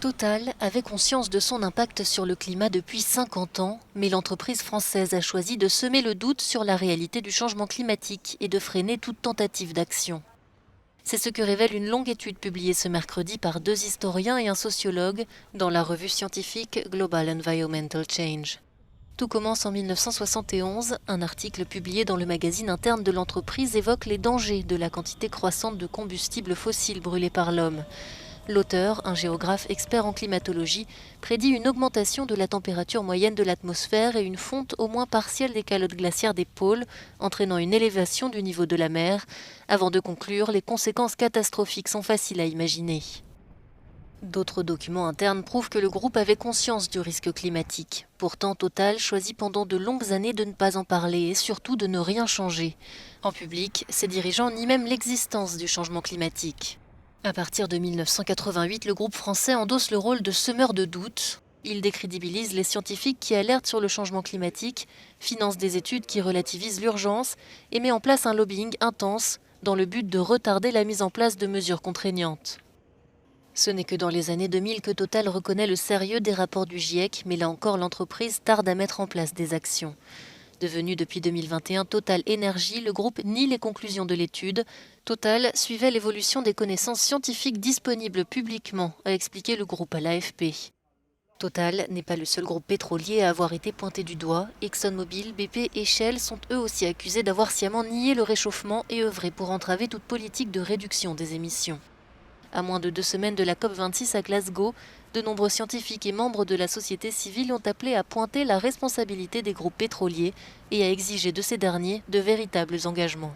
Total avait conscience de son impact sur le climat depuis 50 ans, mais l'entreprise française a choisi de semer le doute sur la réalité du changement climatique et de freiner toute tentative d'action. C'est ce que révèle une longue étude publiée ce mercredi par 2 historiens et un sociologue dans la revue scientifique Global Environmental Change. Tout commence en 1971, un article publié dans le magazine interne de l'entreprise évoque les dangers de la quantité croissante de combustibles fossiles brûlés par l'homme. L'auteur, un géographe expert en climatologie, prédit une augmentation de la température moyenne de l'atmosphère et une fonte au moins partielle des calottes glaciaires des pôles, entraînant une élévation du niveau de la mer. Avant de conclure, les conséquences catastrophiques sont faciles à imaginer. D'autres documents internes prouvent que le groupe avait conscience du risque climatique. Pourtant, Total choisit pendant de longues années de ne pas en parler et surtout de ne rien changer. En public, ses dirigeants nient même l'existence du changement climatique. À partir de 1988, le groupe français endosse le rôle de semeur de doute. Il décrédibilise les scientifiques qui alertent sur le changement climatique, finance des études qui relativisent l'urgence et met en place un lobbying intense dans le but de retarder la mise en place de mesures contraignantes. Ce n'est que dans les années 2000 que Total reconnaît le sérieux des rapports du GIEC, mais là encore l'entreprise tarde à mettre en place des actions. Devenu depuis 2021 Total Énergie, le groupe nie les conclusions de l'étude. Total suivait l'évolution des connaissances scientifiques disponibles publiquement, a expliqué le groupe à l'AFP. Total n'est pas le seul groupe pétrolier à avoir été pointé du doigt. ExxonMobil, BP et Shell sont eux aussi accusés d'avoir sciemment nié le réchauffement et œuvré pour entraver toute politique de réduction des émissions. À moins de 2 semaines de la COP26 à Glasgow, de nombreux scientifiques et membres de la société civile ont appelé à pointer la responsabilité des groupes pétroliers et à exiger de ces derniers de véritables engagements.